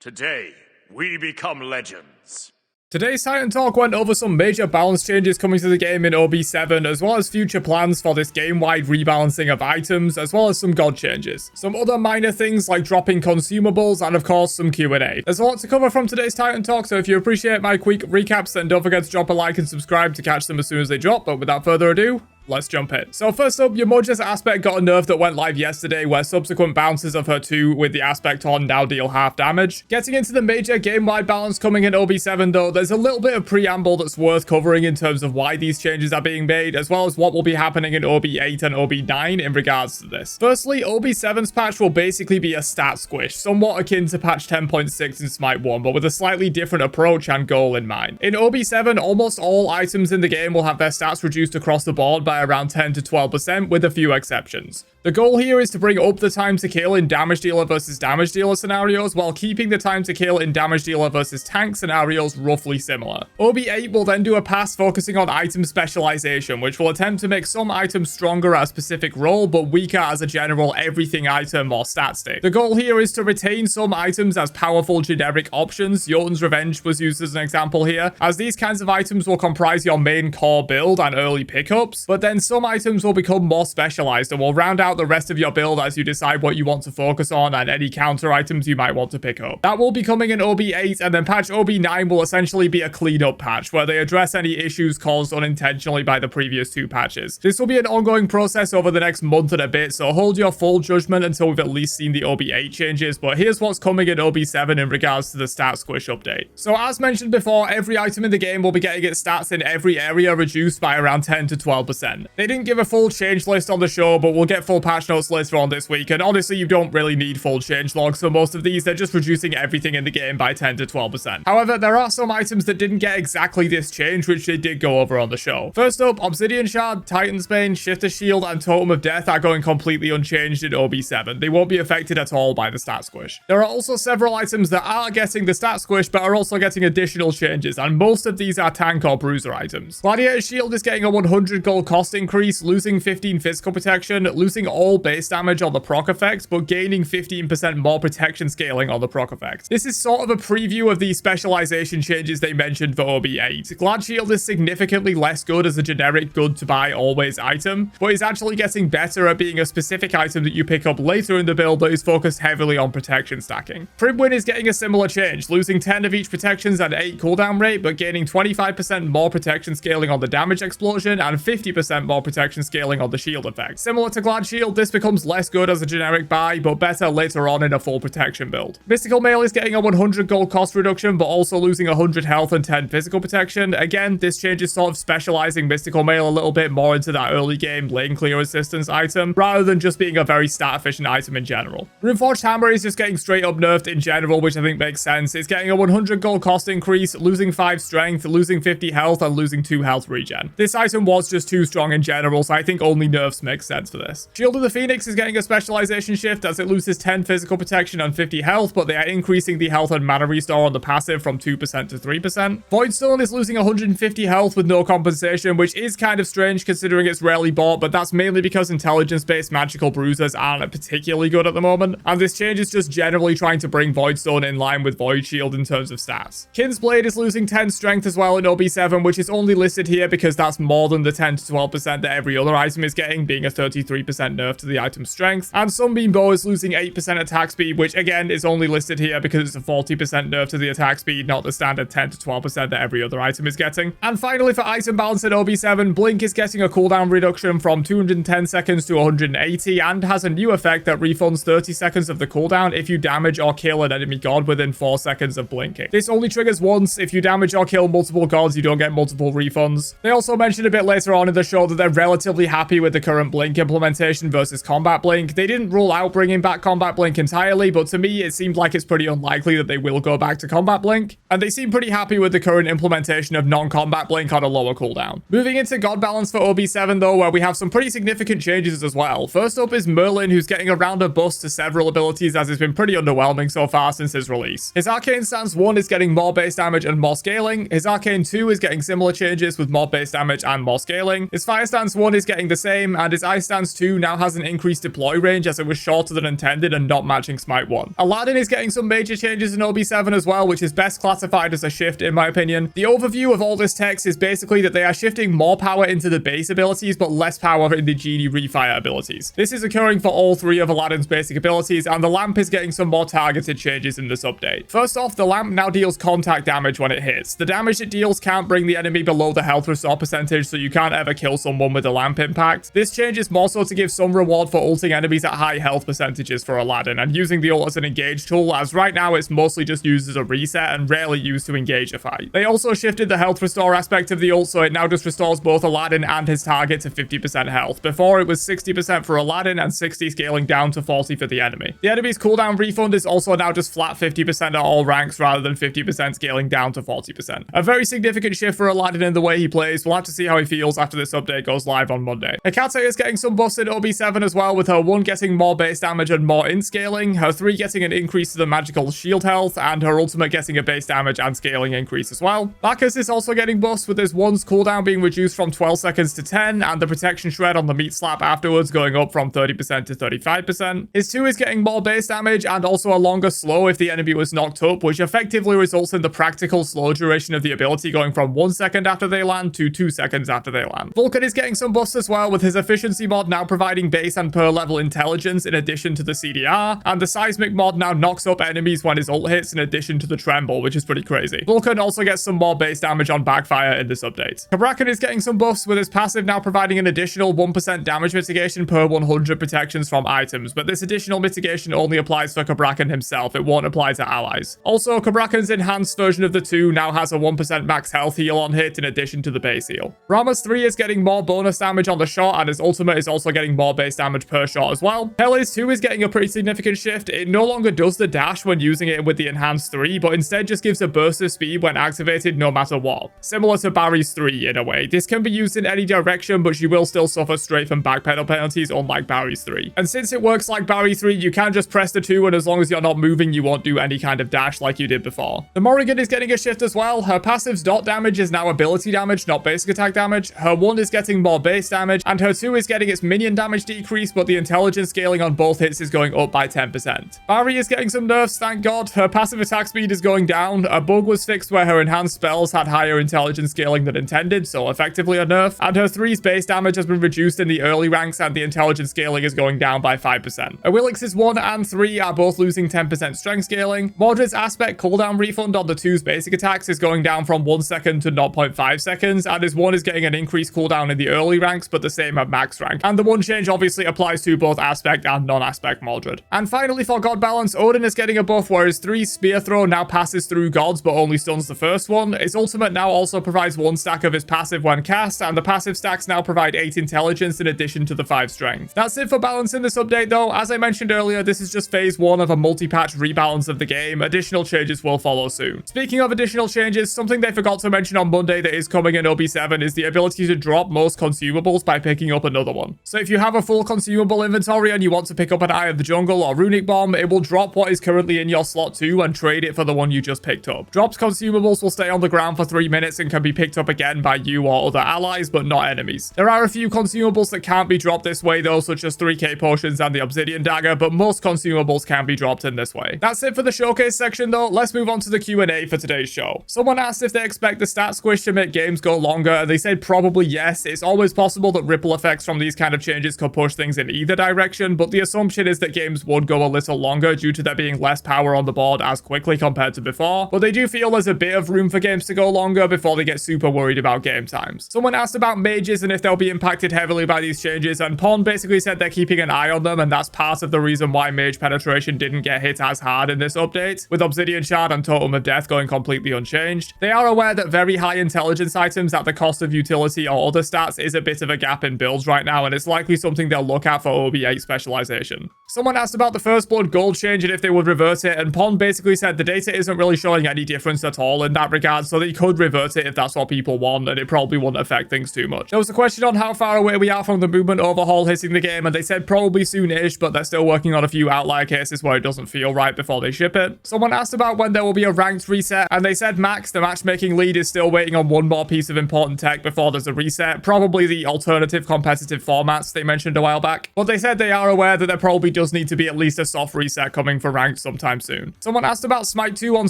Today, we become legends. Today's Titan Talk went over some major balance changes coming to the game in OB7, as well as future plans for this game-wide rebalancing of items, as well as some god changes. Some other minor things like dropping consumables, and of course some Q&A. There's a lot to cover from today's Titan Talk, so if you appreciate my quick recaps, then don't forget to drop a like and subscribe to catch them as soon as they drop, but without further ado, let's jump in. So first up, your Moja's aspect got a nerf that went live yesterday, where subsequent bounces of her 2 with the aspect on now deal half damage. Getting into the major game-wide balance coming in OB7 though, there's a little bit of preamble that's worth covering in terms of why these changes are being made, as well as what will be happening in OB8 and OB9 in regards to this. Firstly, OB7's patch will basically be a stat squish, somewhat akin to patch 10.6 in Smite 1, but with a slightly different approach and goal in mind. In OB7, almost all items in the game will have their stats reduced across the board by around 10 to 12%, with a few exceptions. The goal here is to bring up the time to kill in damage dealer versus damage dealer scenarios, while keeping the time to kill in damage dealer versus tank scenarios roughly similar. OB8 will then do a pass focusing on item specialization, which will attempt to make some items stronger at a specific role, but weaker as a general everything item or stat stick. The goal here is to retain some items as powerful generic options. Jotun's Revenge was used as an example here, as these kinds of items will comprise your main core build and early pickups, but then some items will become more specialized and will round out the rest of your build as you decide what you want to focus on and any counter items you might want to pick up. That will be coming in OB8, and then patch OB9 will essentially be a cleanup patch where they address any issues caused unintentionally by the previous 2 patches. This will be an ongoing process over the next month and a bit, so hold your full judgment until we've at least seen the OB8 changes, but here's what's coming in OB7 in regards to the stat squish update. So as mentioned before, every item in the game will be getting its stats in every area reduced by around 10 to 12%. They didn't give a full change list on the show, but we'll get full patch notes later on this week, and honestly you don't really need full change logs for most of these. They're just reducing everything in the game by 10 to 12%. However, there are some items that didn't get exactly this change, which they did go over on the show. First up, Obsidian Shard, Titan's Bane, Shifter Shield, and Totem of Death are going completely unchanged in OB7. They won't be affected at all by the stat squish. There are also several items that are getting the stat squish, but are also getting additional changes, and most of these are tank or bruiser items. Gladiator's Shield is getting a 100 gold cost increase, losing 15 physical protection, losing all base damage on the proc effect, but gaining 15% more protection scaling on the proc effect. This is sort of a preview of the specialization changes they mentioned for OB8. Glad Shield is significantly less good as a generic good to buy always item, but is actually getting better at being a specific item that you pick up later in the build that is focused heavily on protection stacking. Primwin is getting a similar change, losing 10 of each protections and 8 cooldown rate, but gaining 25% more protection scaling on the damage explosion and 50% more protection scaling on the shield effect. Similar to Glad Shield, this becomes less good as a generic buy, but better later on in a full protection build. Mystical Mail is getting a 100 gold cost reduction, but also losing 100 health and 10 physical protection. Again, this change is sort of specializing Mystical Mail a little bit more into that early game lane clear assistance item, rather than just being a very stat efficient item in general. Runeforged Hammer is just getting straight up nerfed in general, which I think makes sense. It's getting a 100 gold cost increase, losing 5 strength, losing 50 health, and losing 2 health regen. This item was just too strong in general, so I think only nerfs make sense for this. Shield of the Phoenix is getting a specialization shift as it loses 10 physical protection and 50 health, but they are increasing the health and mana restore on the passive from 2% to 3%. Voidstone is losing 150 health with no compensation, which is kind of strange considering it's rarely bought, but that's mainly because intelligence-based magical bruisers aren't particularly good at the moment, and this change is just generally trying to bring Voidstone in line with Void Shield in terms of stats. Kin's Blade is losing 10 strength as well in OB7, which is only listed here because that's more than the 10 to 12% that every other item is getting, being a 33% nerf to the item's strength. And Sunbeam Bow is losing 8% attack speed, which again is only listed here because it's a 40% nerf to the attack speed, not the standard 10 to 12% that every other item is getting. And finally, for item balance in OB7, Blink is getting a cooldown reduction from 210 seconds to 180 and has a new effect that refunds 30 seconds of the cooldown if you damage or kill an enemy god within 4 seconds of blinking. This only triggers once. If you damage or kill multiple gods, you don't get multiple refunds. They also mentioned a bit later on in the show that they're relatively happy with the current Blink implementation versus Combat Blink. They didn't rule out bringing back Combat Blink entirely, but to me it seemed like it's pretty unlikely that they will go back to Combat Blink, and they seem pretty happy with the current implementation of non-combat Blink on a lower cooldown. Moving into God balance for OB7 though, where we have some pretty significant changes as well. First up is Merlin, who's getting a round of buffs to several abilities as it's been pretty underwhelming so far since his release. His Arcane Stance 1 is getting more base damage and more scaling. His Arcane 2 is getting similar changes with more base damage and more scaling. His Fire Stance 1 is getting the same, and his Ice Stance 2 now now has an increased deploy range as it was shorter than intended and not matching Smite 1. Aladdin is getting some major changes in OB7 as well, which is best classified as a shift in my opinion. The overview of all this text is basically that they are shifting more power into the base abilities but less power in the Genie Refire abilities. This is occurring for all three of Aladdin's basic abilities, and the lamp is getting some more targeted changes in this update. First off, the lamp now deals contact damage when it hits. The damage it deals can't bring the enemy below the health restore percentage, so you can't ever kill someone with a lamp impact. This change is more so to give some reward for ulting enemies at high health percentages for Aladdin, and using the ult as an engage tool, as right now it's mostly just used as a reset and rarely used to engage a fight. They also shifted the health restore aspect of the ult, so it now just restores both Aladdin and his target to 50% health. Before, it was 60% for Aladdin and 60 scaling down to 40 for the enemy. The enemy's cooldown refund is also now just flat 50% at all ranks rather than 50% scaling down to 40%. A very significant shift for Aladdin in the way he plays. We'll have to see how he feels after this update goes live on Monday. Hecate is getting some buffs in OB7 as well, with her 1 getting more base damage and more in scaling, her 3 getting an increase to the magical shield health, and her ultimate getting a base damage and scaling increase as well. Bacchus is also getting buffs, with his 1's cooldown being reduced from 12 seconds to 10, and the protection shred on the meat slap afterwards going up from 30% to 35%. His 2 is getting more base damage and also a longer slow if the enemy was knocked up, which effectively results in the practical slow duration of the ability going from 1 second after they land to 2 seconds after they land. Vulcan is getting some buffs as well, with his efficiency mod now providing base and per level intelligence in addition to the CDR, and the seismic mod now knocks up enemies when his ult hits in addition to the tremble, which is pretty crazy. Vulcan also gets some more base damage on backfire in this update. Kabrakan is getting some buffs, with his passive now providing an additional 1% damage mitigation per 100 protections from items, but this additional mitigation only applies for Kabrakan himself. It won't apply to allies. Also, Kabrakan's enhanced version of the 2 now has a 1% max health heal on hit in addition to the base heal. Rama's 3 is getting more bonus damage on the shot, and his ultimate is also getting more base damage per shot as well. Pele's 2 is getting a pretty significant shift. It no longer does the dash when using it with the enhanced 3, but instead just gives a burst of speed when activated no matter what. Similar to Barry's 3 in a way. This can be used in any direction, but you will still suffer strafe and backpedal penalties unlike Barry's 3. And since it works like Barry 3, you can just press the 2, and as long as you're not moving, you won't do any kind of dash like you did before. The Morrigan is getting a shift as well. Her passive's dot damage is now ability damage, not basic attack damage. Her 1 is getting more base damage, and her 2 is getting its minion damage decrease, but the intelligence scaling on both hits is going up by 10%. Barry is getting some nerfs, thank god. Her passive attack speed is going down. A bug was fixed where her enhanced spells had higher intelligence scaling than intended, so effectively a nerf. And her 3's base damage has been reduced in the early ranks, and the intelligence scaling is going down by 5%. Awilix's 1 and 3 are both losing 10% strength scaling. Mordred's aspect cooldown refund on the 2's basic attacks is going down from 1 second to 0.5 seconds, and his 1 is getting an increased cooldown in the early ranks, but the same at max rank. And the 1 change obviously applies to both aspect and non-aspect Mordred. And finally, for god balance, Odin is getting a buff where his 3 spear throw now passes through gods but only stuns the first one. His ultimate now also provides 1 stack of his passive when cast, and the passive stacks now provide 8 intelligence in addition to the 5 strength. That's it for balance in this update though. As I mentioned earlier, this is just phase 1 of a multi-patch rebalance of the game. Additional changes will follow soon. Speaking of additional changes, something they forgot to mention on Monday that is coming in OB7 is the ability to drop most consumables by picking up another one. So if you have a full consumable inventory and you want to pick up an Eye of the Jungle or Runic Bomb, it will drop what is currently in your slot 2 and trade it for the one you just picked up. Dropped consumables will stay on the ground for 3 minutes and can be picked up again by you or other allies, but not enemies. There are a few consumables that can't be dropped this way though, such as 3k potions and the Obsidian Dagger, but most consumables can be dropped in this way. That's it for the showcase section though. Let's move on to the Q&A for today's show. Someone asked if they expect the stat squish to make games go longer, and they said probably yes. It's always possible that ripple effects from these kind of changes could push things in either direction, but the assumption is that games would go a little longer due to there being less power on the board as quickly compared to before, but they do feel there's a bit of room for games to go longer before they get super worried about game times. Someone asked about mages and if they'll be impacted heavily by these changes, and Pon basically said they're keeping an eye on them, and that's part of the reason why mage penetration didn't get hit as hard in this update, with Obsidian Shard and Totem of Death going completely unchanged. They are aware that very high intelligence items at the cost of utility or other stats is a bit of a gap in builds right now, and it's likely something they'll look at for OB8 specialization. Someone asked about the First Blood gold change and if they would revert it, and Pon basically said the data isn't really showing any difference at all in that regard, so they could revert it if that's what people want, and it probably wouldn't affect things too much. There was a question on how far away we are from the movement overhaul hitting the game, and they said probably soon-ish, but they're still working on a few outlier cases where it doesn't feel right before they ship it. Someone asked about when there will be a ranked reset, and they said Max, the matchmaking lead, is still waiting on one more piece of important tech before there's a reset, probably the alternative competitive formats. They mentioned mentioned a while back. But they said they are aware that there probably does need to be at least a soft reset coming for ranked sometime soon. Someone asked about Smite 2 on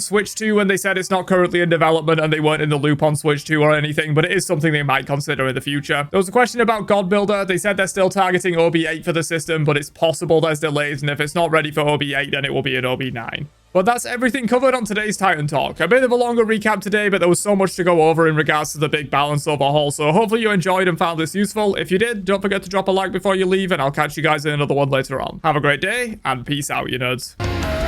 Switch 2 and they said it's not currently in development and they weren't in the loop on Switch 2 or anything, but it is something they might consider in the future. There was a question about God Builder. They said they're still targeting OB8 for the system, but it's possible there's delays, and if it's not ready for OB8, then it will be an OB9. But that's everything covered on today's Titan Talk. A bit of a longer recap today, but there was so much to go over in regards to the big balance overhaul, so hopefully you enjoyed and found this useful. If you did, don't forget to drop a like before you leave, and I'll catch you guys in another one later on. Have a great day, and peace out, you nerds.